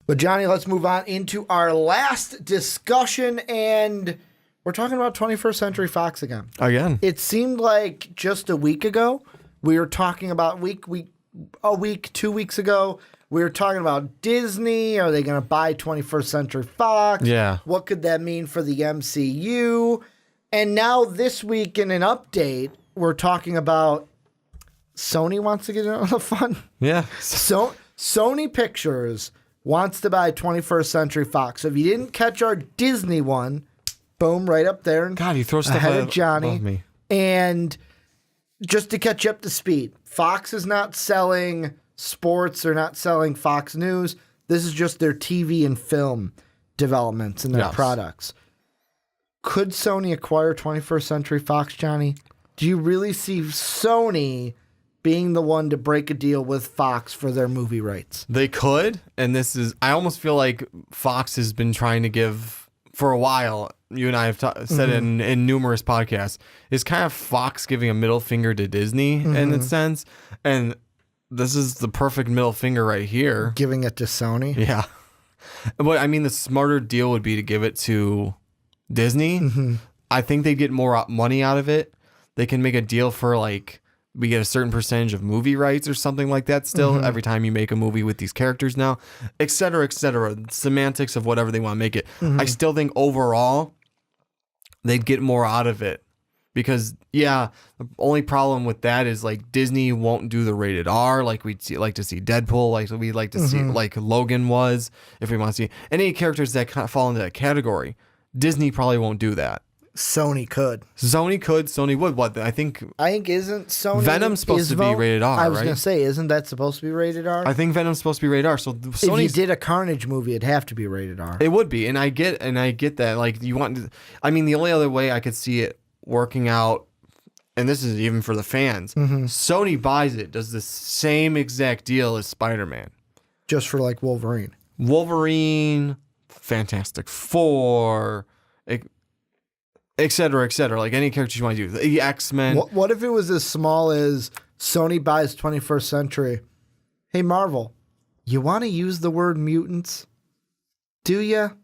But Johnny, let's move on into our last discussion, and we're talking about 21st Century Fox again. Again. It seemed like just a week ago, we were talking about 2 weeks ago, we were talking about Disney. Are they going to buy 21st Century Fox? Yeah. What could that mean for the MCU? And now this week in an update, we're talking about Sony wants to get in on the fun. Yeah. So Sony Pictures wants to buy 21st Century Fox. So if you didn't catch our Disney one, boom, right up there. God, you throw stuff ahead of Johnny. above me. And just to catch you up to speed, Fox is not selling sports. They're not selling Fox News. This is just their TV and film developments and their products. Could Sony acquire 21st Century Fox, Johnny? Do you really see Sony being the one to break a deal with Fox for their movie rights? They could, and I almost feel like Fox has been trying to give, for a while, you and I have said in numerous podcasts, is kind of Fox giving a middle finger to Disney in a sense, and this is the perfect middle finger right here. Giving it to Sony? Yeah. But I mean, the smarter deal would be to give it to Disney. I think they'd get more money out of it. They can make a deal for like, we get a certain percentage of movie rights or something like that still every time you make a movie with these characters now, et cetera, et cetera. Semantics of whatever they want to make it. I still think overall they'd get more out of it because, yeah, the only problem with that is like Disney won't do the rated R like like to see Deadpool, like we'd like to see like Logan was, if we want to see any characters that kind of fall into that category. Disney probably won't do that. Sony could. Sony would. What? I think isn't Sony Venom's supposed to be rated R, I was right? going to say, isn't that supposed to be rated R? I think Venom's supposed to be rated R. So Sony, if you did a Carnage movie, it'd have to be rated R. It would be, and I get that. Like you want, I mean, the only other way I could see it working out, and this is even for the fans, Sony buys it, does the same exact deal as Spider-Man, just for like Wolverine, Fantastic Four, et cetera, like any characters you want to do. The X-Men. What if it was as small as Sony buys 21st Century? Hey, Marvel, you want to use the word mutants? Do you?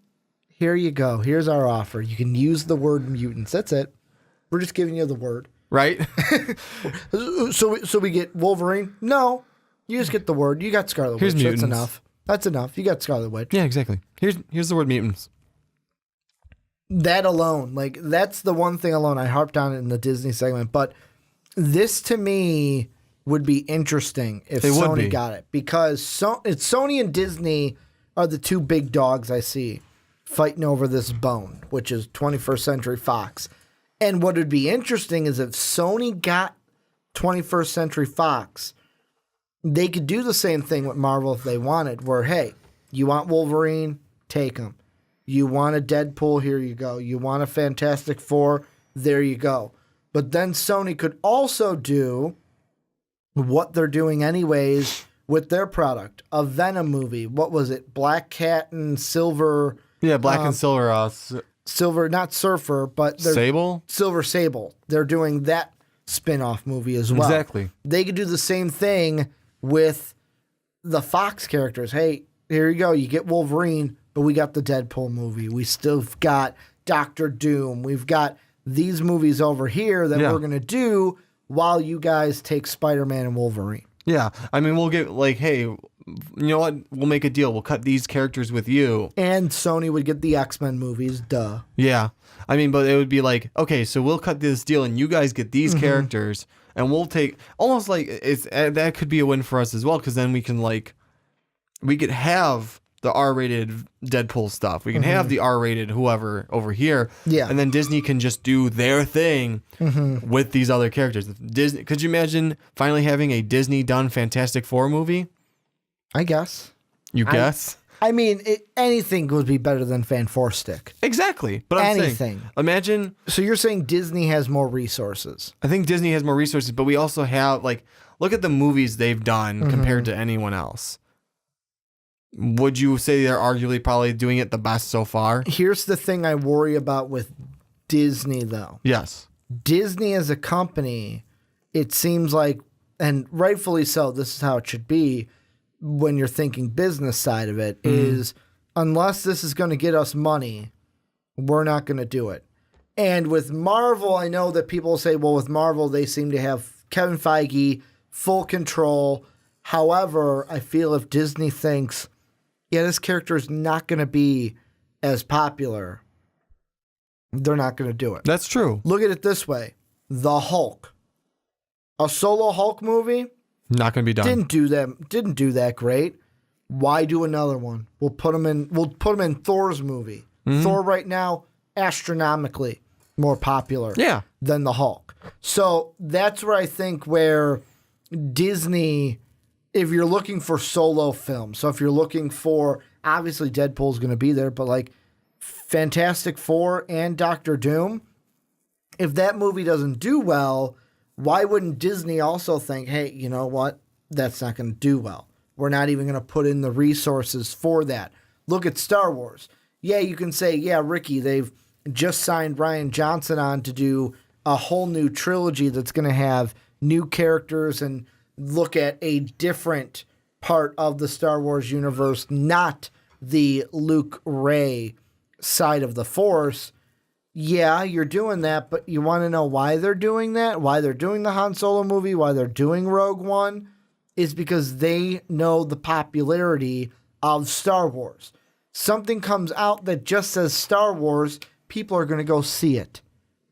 Here you go. Here's our offer. You can use the word mutants. That's it. We're just giving you the word. Right? So we get Wolverine? No. You just get the word. You got Scarlet Here's Witch. mutants. That's enough. That's enough. You got Scarlet Witch. Yeah, exactly. Here's the word mutants. That alone, like that's the one thing alone I harped on in the Disney segment. But this to me would be interesting if Sony got it, because it's Sony and Disney are the two big dogs I see fighting over this bone, which is 21st Century Fox. And what would be interesting is if Sony got 21st Century Fox, they could do the same thing with Marvel if they wanted, where, hey, you want Wolverine? Take him. You want a Deadpool? Here you go. You want a Fantastic Four? There you go. But then Sony could also do what they're doing anyways with their product, a Venom movie. What was it? Black Cat and Silver. Yeah, Black and Silver. Silver, not Surfer, but Sable? Silver Sable. They're doing that spin-off movie as well. Exactly. They could do the same thing with the Fox characters. Hey, here you go. You get Wolverine, but we got the Deadpool movie. We still got Doctor Doom. We've got these movies over here that we're going to do while you guys take Spider-Man and Wolverine. Yeah. I mean, we'll get like, hey, you know what? We'll make a deal. We'll cut these characters with you. And Sony would get the X-Men movies. Duh. Yeah. I mean, but it would be like, okay, so we'll cut this deal and you guys get these characters and we'll take almost like that could be a win for us as well. Cause then we could have the R-rated Deadpool stuff. We can have the R-rated whoever over here. Yeah. And then Disney can just do their thing with these other characters. Disney, could you imagine finally having a Disney done Fantastic Four movie? I guess. You guess? I mean, anything would be better than Fan-4-Stick. Exactly. But I'm saying, imagine. So you're saying Disney has more resources? I think Disney has more resources, but we also have, like, look at the movies they've done compared to anyone else. Would you say they're arguably probably doing it the best so far? Here's the thing I worry about with Disney, though. Yes. Disney as a company, it seems like, and rightfully so, this is how it should be, when you're thinking business side of it is unless this is going to get us money, we're not going to do it. And with Marvel, I know that people say, well, with Marvel, they seem to have Kevin Feige, full control. However, I feel if Disney thinks, yeah, this character is not going to be as popular, they're not going to do it. That's true. Look at it this way. The Hulk. A solo Hulk movie? Not going to be done. Didn't do that great. Why do another one? We'll put him in Thor's movie. Thor right now, astronomically more popular than the Hulk. So that's where I think where Disney, if you're looking for solo films, so if you're looking for, obviously Deadpool's going to be there, but like Fantastic Four and Doctor Doom, if that movie doesn't do well, why wouldn't Disney also think, hey, you know what? That's not going to do well. We're not even going to put in the resources for that. Look at Star Wars. Yeah, you can say, yeah, Ricky, they've just signed Rian Johnson on to do a whole new trilogy that's going to have new characters and look at a different part of the Star Wars universe, not the Luke Rey side of the Force. Yeah, you're doing that, but you want to know why they're doing that? Why they're doing the Han Solo movie? Why they're doing Rogue One? Is because they know the popularity of Star Wars. Something comes out that just says Star Wars, people are going to go see it.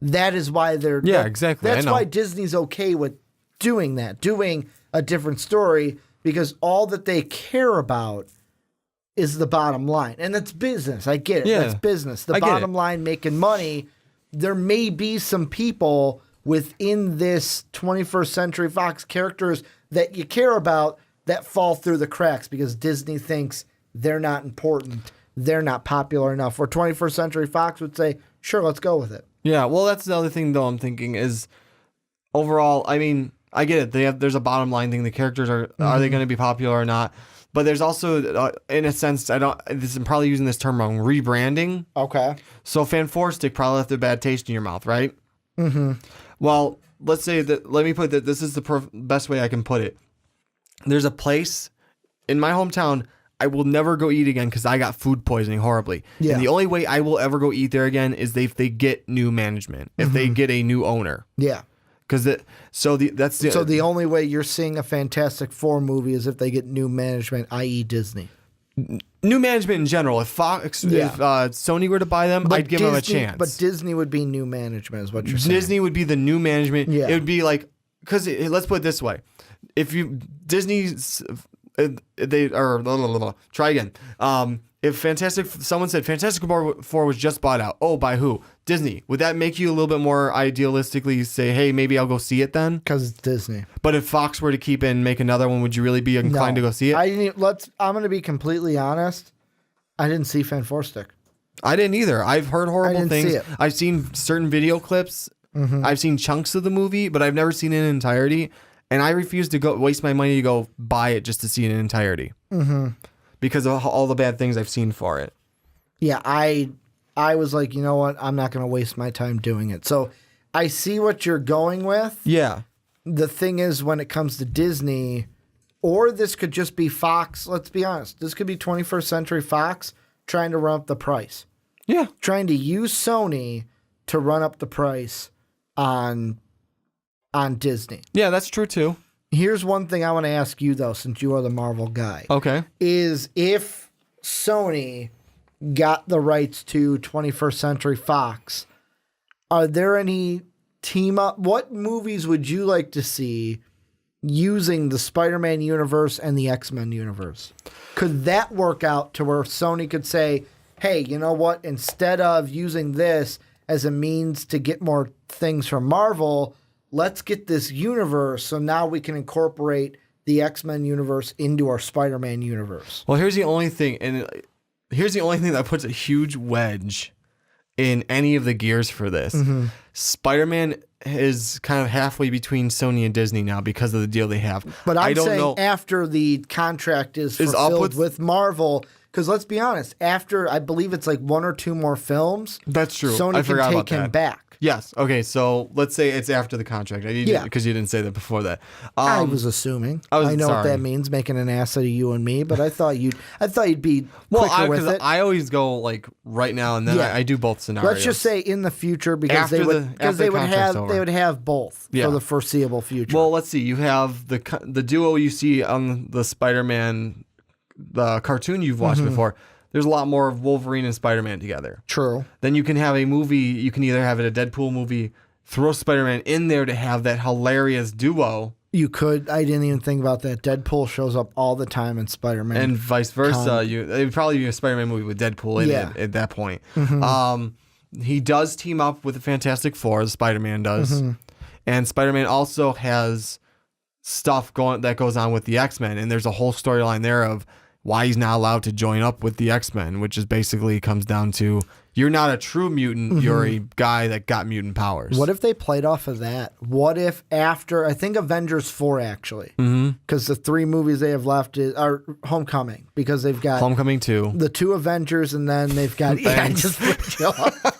That is why they're... Yeah, exactly. That's why Disney's okay with doing that, doing a different story, because all that they care about is the bottom line. And that's business. I get it. Yeah, that's business. The bottom line, making money. There may be some people within this 21st Century Fox characters that you care about that fall through the cracks because Disney thinks they're not important. They're not popular enough. Where 21st Century Fox would say, sure, let's go with it. Yeah, well, that's the other thing, though, I'm thinking is overall, I mean, I get it. There's a bottom line thing. The characters are they going to be popular or not? But there's also, in a sense, I'm probably using this term wrong, rebranding. Okay. So Fan4stick probably left a bad taste in your mouth, right? Mm-hmm. Well, let's say that, let me put that, this is the best way I can put it. There's a place in my hometown I will never go eat again because I got food poisoning horribly. Yeah. And the only way I will ever go eat there again is if they get new management, if they get a new owner. Yeah. Because so the only way you're seeing a Fantastic Four movie is if they get new management, i.e. Disney. New management in general. If Sony were to buy them, I'd give them a chance. But Disney would be new management is what you're saying. Disney would be the new management. Yeah. It would be like, because let's put it this way. If try again. If someone said Fantastic Four was just bought out. Oh, by who? Disney. Would that make you a little bit more idealistically say, hey, maybe I'll go see it then? Because it's Disney. But if Fox were to keep it and make another one, would you really be inclined to go see it? I'm going to be completely honest. I didn't see Fan4stick. I didn't either. I've heard horrible things. I've seen certain video clips. Mm-hmm. I've seen chunks of the movie, but I've never seen it in entirety. And I refuse to go waste my money to go buy it just to see it in entirety. Mm-hmm. Because of all the bad things I've seen for it. Yeah, I was like, you know what? I'm not going to waste my time doing it. So I see what you're going with. Yeah. The thing is, when it comes to Disney, or this could just be Fox, let's be honest. This could be 21st Century Fox trying to run up the price. Yeah. Trying to use Sony to run up the price on Disney. Yeah, that's true too. Here's one thing I want to ask you, though, since you are the Marvel guy. Okay. Is if Sony got the rights to 21st Century Fox, are there any team up? What movies would you like to see using the Spider-Man universe and the X-Men universe? Could that work out to where Sony could say, hey, you know what? Instead of using this as a means to get more things from Marvel, let's get this universe so now we can incorporate the X-Men universe into our Spider-Man universe. Well, here's the only thing that puts a huge wedge in any of the gears for this. Mm-hmm. Spider-Man is kind of halfway between Sony and Disney now because of the deal they have. But I'm saying after the contract is fulfilled with Marvel, Because let's be honest, after I believe it's like 1 or 2 more films, That's true. Sony I forgot can about take him that. back. Yes. Okay. So let's say it's after the contract. Because you didn't say that before that. I was assuming. I know what that means, making an ass out of you and me. But I thought you'd be quicker with it. I always go like right now and then I do both scenarios. Let's just say in the future because After they would have both for the foreseeable future. Well, let's see. You have the duo you see on the Spider-Man, the cartoon you've watched before. There's a lot more of Wolverine and Spider-Man together. True. Then you can have a movie. You can either have it a Deadpool movie, throw Spider-Man in there to have that hilarious duo. You could. I didn't even think about that. Deadpool shows up all the time in Spider-Man. And vice versa. It would probably be a Spider-Man movie with Deadpool in it at that point. He does team up with the Fantastic Four, the Spider-Man does. And Spider-Man also has stuff that goes on with the X-Men. And there's a whole storyline there of why he's not allowed to join up with the X-Men, which is basically comes down to you're not a true mutant, you're a guy that got mutant powers. What if they played off of that? What if after, I think Avengers 4 actually, because the 3 movies they have left are Homecoming, because they've got Homecoming 2, the 2 Avengers, and then they've got, I just flipped you off.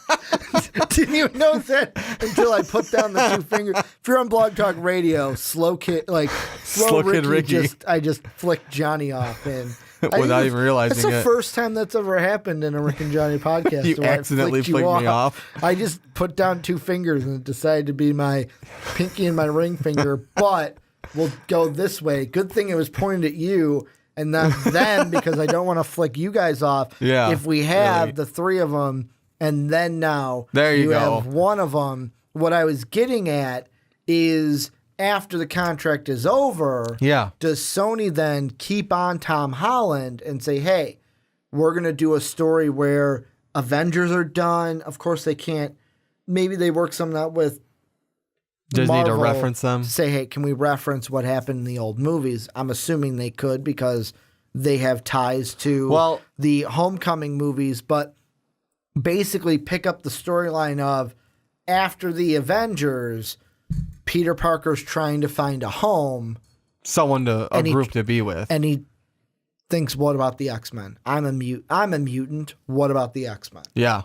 Didn't even know that until I put down the 2 fingers. If you're on Blog Talk Radio, Slow Kid Ricky. I just flicked Johnny off and without even realizing it. That's the first time that's ever happened in a Rick and Johnny podcast. You accidentally flicked me off. I just put down 2 fingers and it decided to be my pinky and my ring finger, but we'll go this way. Good thing it was pointed at you and not them because I don't want to flick you guys off. Yeah, if we have the 3 of them and then now there you go. have one of them. What I was getting at is after the contract is over, does Sony then keep on Tom Holland and say, hey, we're going to do a story where Avengers are done? Of course, they can't. Maybe they work something out with Disney Marvel to reference them. Say, hey, can we reference what happened in the old movies? I'm assuming they could because they have ties to the Homecoming movies, but basically pick up the storyline of after the Avengers, Peter Parker's trying to find a home. A group to be with. And he thinks, what about the X-Men? I'm a mutant. What about the X-Men? Yeah.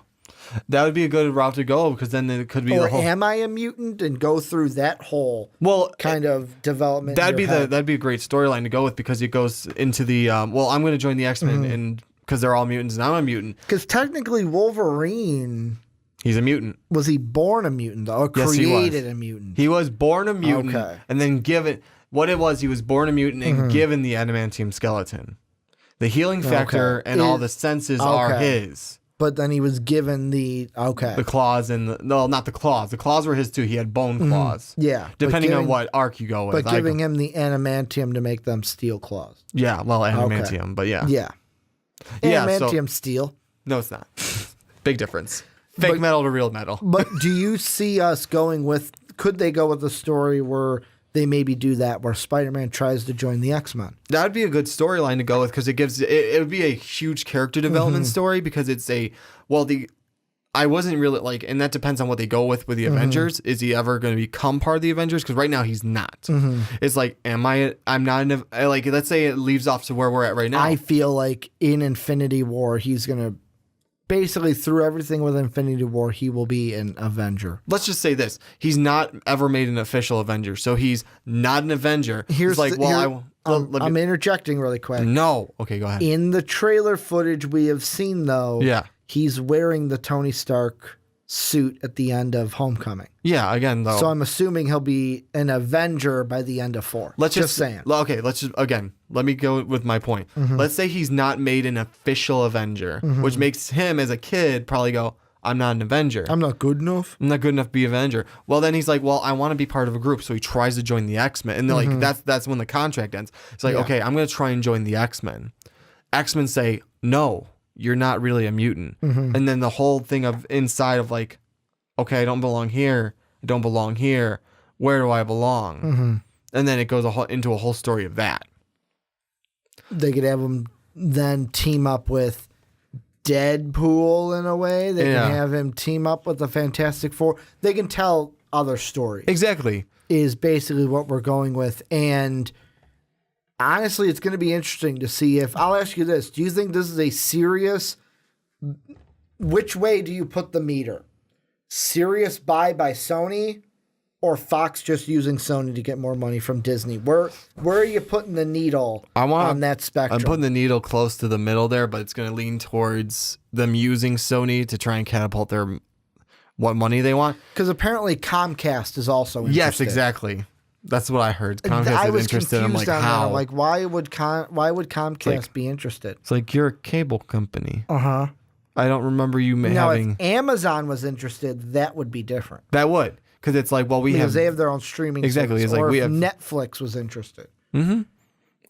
That would be a good route to go because then it could be am I a mutant and go through that whole kind of development. That'd be a great storyline to go with because it goes into the I'm going to join the X-Men and because they're all mutants and I'm a mutant. Because technically Wolverine, he's a mutant. Was he born a mutant though? Or created a mutant? He was born a mutant and then given what it was. He was born a mutant and given the adamantium skeleton. The healing factor and all the senses are his. But then he was given the claws and not the claws. The claws were his too. He had bone claws. Yeah, depending on what arc you go with. But giving him the adamantium to make them steel claws. Yeah, adamantium, but yeah. Adamantium steel. No, it's not. Big difference. Fake metal to real metal. But do you see us going with? Could they go with a story where they maybe do that, where Spider-Man tries to join the X-Men? That would be a good storyline to go with because it would be a huge character development story because it's I wasn't really and that depends on what they go with the Avengers. Is he ever going to become part of the Avengers? Because right now he's not. It's like, I'm not, let's say it leaves off to where we're at right now. I feel like in Infinity War, he's going to basically through everything with Infinity War, he will be an Avenger. Let's just say this. He's not ever made an official Avenger. So he's not an Avenger. I'm interjecting really quick. No. Okay, go ahead. In the trailer footage we have seen, though, he's wearing the Tony Stark suit at the end of Homecoming. Yeah, again, though. So I'm assuming he'll be an Avenger by the end of 4. Let's just saying. Okay, let me go with my point. Let's say he's not made an official Avenger, which makes him as a kid probably go, I'm not an Avenger. I'm not good enough. I'm not good enough to be an Avenger. Well, then he's like, well, I want to be part of a group. So he tries to join the X-Men. And they're that's when the contract ends. It's like, okay, I'm going to try and join the X-Men. X-Men say, no, you're not really a mutant. And then the whole thing of inside of okay, I don't belong here. I don't belong here. Where do I belong? And then it goes into a whole story of that. They could have him then team up with Deadpool in a way. They can have him team up with the Fantastic Four. They can tell other stories. Exactly. Is basically what we're going with. And honestly, it's going to be interesting to see if, I'll ask you this. Do you think this is a serious, which way do you put the meter? Serious buy by Sony or Fox just using Sony to get more money from Disney? Where are you putting the needle on that spectrum? I'm putting the needle close to the middle there, but it's going to lean towards them using Sony to try and catapult what money they want. Because apparently Comcast is also interested. Yes, exactly. That's what I heard. Comcast I is was interested. I'm like, confused on how? that. I'm like, why would Comcast be interested? It's like, you're a cable company. Uh-huh. I don't remember you Now, having... if Amazon was interested, that would be different. That would. Because it's like, well, because they have their own streaming Exactly. service. It's like or we if have... Netflix was interested. Mm-hmm.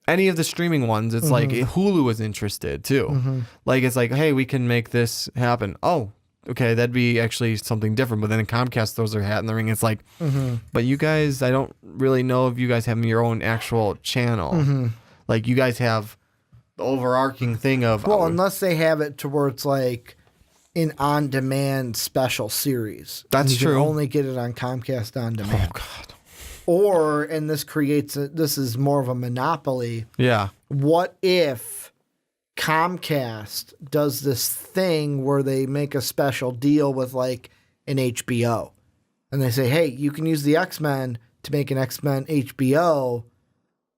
Any of the streaming ones, it's like Hulu was interested too. Like, it's like, hey, we can make this happen. Oh, okay, that'd be actually something different. But then Comcast throws their hat in the ring. It's like, but you guys, I don't really know if you guys have your own actual channel. Like, you guys have the overarching thing of... Well, unless they have it to where it's like an on-demand special series. That's true. You can only get it on Comcast On Demand. Oh, God. Or, and this this is more of a monopoly. Yeah. What if Comcast does this thing where they make a special deal with like an HBO and they say, hey, you can use the X-Men to make an X-Men HBO,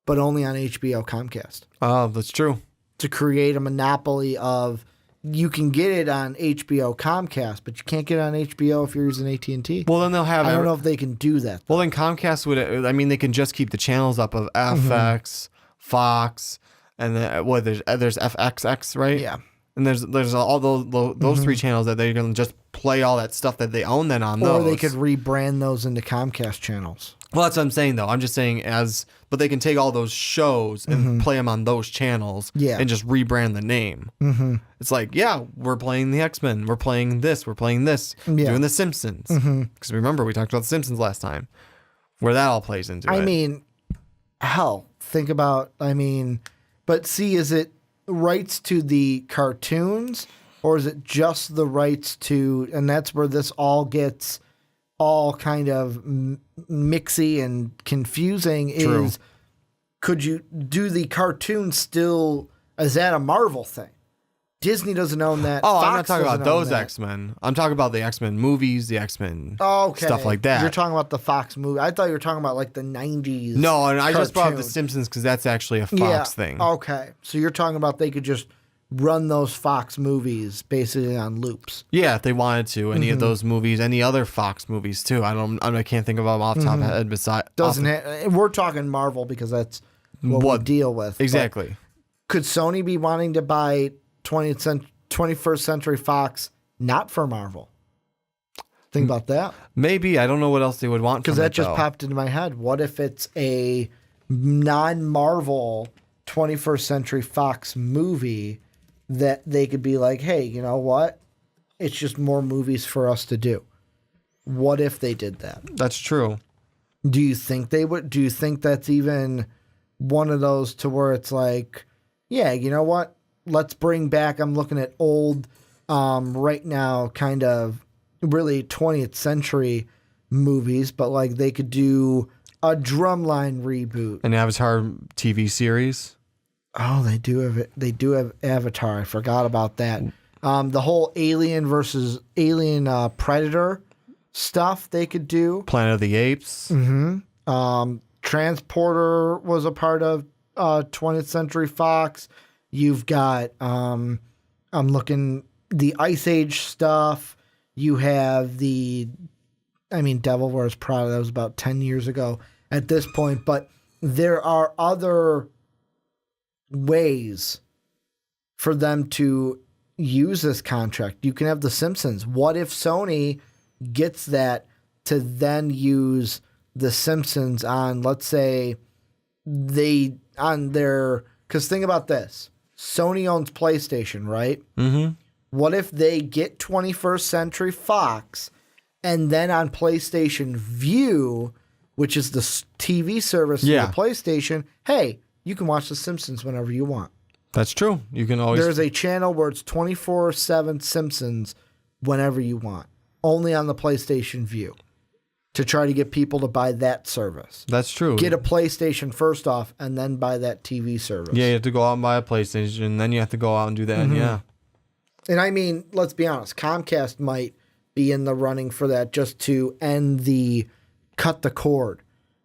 but only on HBO Comcast. Oh, that's true. To create a monopoly of, you can get it on HBO Comcast, but you can't get it on HBO if you're using AT&T. Well, then they'll have... I don't know if they can do that. Well, then Comcast would... I mean, they can just keep the channels up of FX, Fox, and then there's FXX, right? Yeah. And there's all those three channels that they're going to just play all that stuff that they own then on those. Or they could rebrand those into Comcast channels. Well, that's what I'm saying, though. I'm just saying but they can take all those shows and play them on those channels and just rebrand the name. It's like, yeah, we're playing the X-Men. We're playing this. We're playing this. Doing the Simpsons. Because remember, we talked about the Simpsons last time, where that all plays into it. I mean, hell, think about, but see, is it rights to the cartoons or is it just the rights to, and that's where this all gets all kind of mixy and confusing. True. Is could you do the cartoon still, is that a Marvel thing? Disney doesn't own that. Oh, Fox I'm not talking about those that. X-Men. I'm talking about the X-Men movies, the X-Men Okay. stuff like that. You're talking about the Fox movie. I thought you were talking about like the 90s. No, and I just brought up the cartoon. Simpsons because that's actually a Fox thing. Okay. So you're talking about they could just run those Fox movies basically on loops. Yeah, if they wanted to. Any of those movies, any other Fox movies too. I can't think of them off the top of my head. We're talking Marvel because that's what we deal with. Exactly. But could Sony be wanting to buy 21st Century Fox not for Marvel? Think about that. Maybe. I don't know what else they would want because that just popped into my head. What if it's a non-Marvel 21st Century Fox movie that they could be like, hey, you know what? It's just more movies for us to do. What if they did that? That's true. Do you think they would? Do you think that's even one of those to where it's like, yeah, you know what? Let's bring back, I'm looking at old, right now, kind of really 20th century movies, but like they could do a Drumline reboot. An Avatar TV series. Oh, they do have it. They do have Avatar. I forgot about that. The whole Alien versus Alien Predator stuff they could do. Planet of the Apes. Transporter was a part of 20th Century Fox. You've got I'm looking the Ice Age stuff. You have Devil Wears Prada. That was about 10 years ago at this point. But there are other ways for them to use this contract. You can have The Simpsons. What if Sony gets that to then use The Simpsons on, let's say, because think about this. Sony owns PlayStation, right? Mm-hmm. What if they get 21st Century Fox and then on PlayStation View, which is the TV service of the PlayStation, hey, you can watch The Simpsons whenever you want. That's true. You can always... There's a channel where it's 24/7 Simpsons whenever you want. Only on the PlayStation View. to try to get people to buy that service. That's true. Get a PlayStation first off, and then buy that TV service. Yeah, you have to go out and buy a PlayStation, and then you have to go out and do that. Yeah. And I mean, let's be honest, Comcast might be in the running for that just to end the cut the cord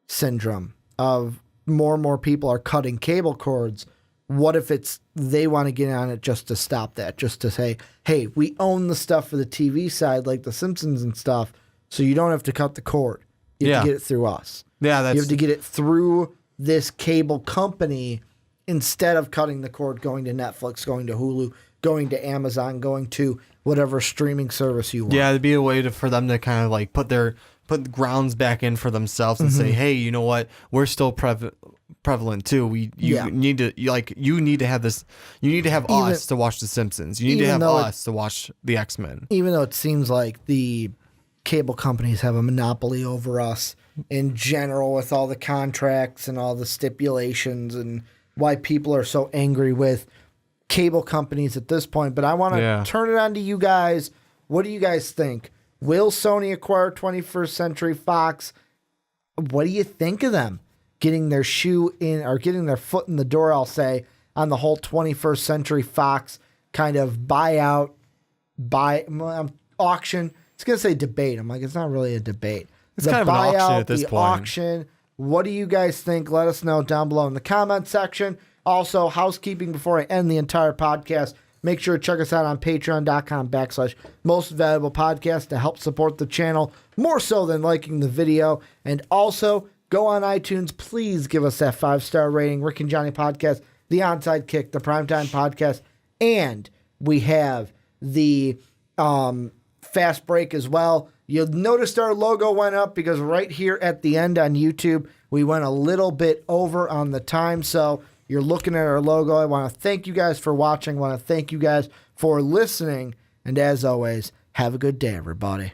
syndrome of more and more people are cutting cable cords. What if they want to get on it just to stop that, just to say, hey, we own the stuff for the TV side, like The Simpsons and stuff, so you don't have to cut the cord. You have to get it through us. Yeah, you have to get it through this cable company instead of cutting the cord, going to Netflix, going to Hulu, going to Amazon, going to whatever streaming service you want. Yeah, it'd be a way for them to kind of like put the grounds back in for themselves and say, hey, you know what? We're still prevalent too. You need to have this. You need to have us to watch The Simpsons. You need to have us to watch the X-Men. Even though it seems like the cable companies have a monopoly over us in general with all the contracts and all the stipulations and why people are so angry with cable companies at this point. But I want to turn it on to you guys. What do you guys think? Will Sony acquire 21st Century Fox? What do you think of them getting their shoe in or getting their foot in the door, I'll say, on the whole 21st Century Fox kind of auction? It's going to say debate. I'm like, it's not really a debate. It's kind of an auction at this point. Auction. What do you guys think? Let us know down below in the comment section. Also, housekeeping before I end the entire podcast. Make sure to check us out on patreon.com/mostvaluablepodcast to help support the channel more so than liking the video. And also, go on iTunes. Please give us that 5-star rating. Rick and Johnny Podcast, The Onside Kick, The Primetime Podcast, and we have the Fast Break as well. You'll notice our logo went up because right here at the end on YouTube, we went a little bit over on the time. So you're looking at our logo. I want to thank you guys for watching. I want to thank you guys for listening. And as always, have a good day, everybody.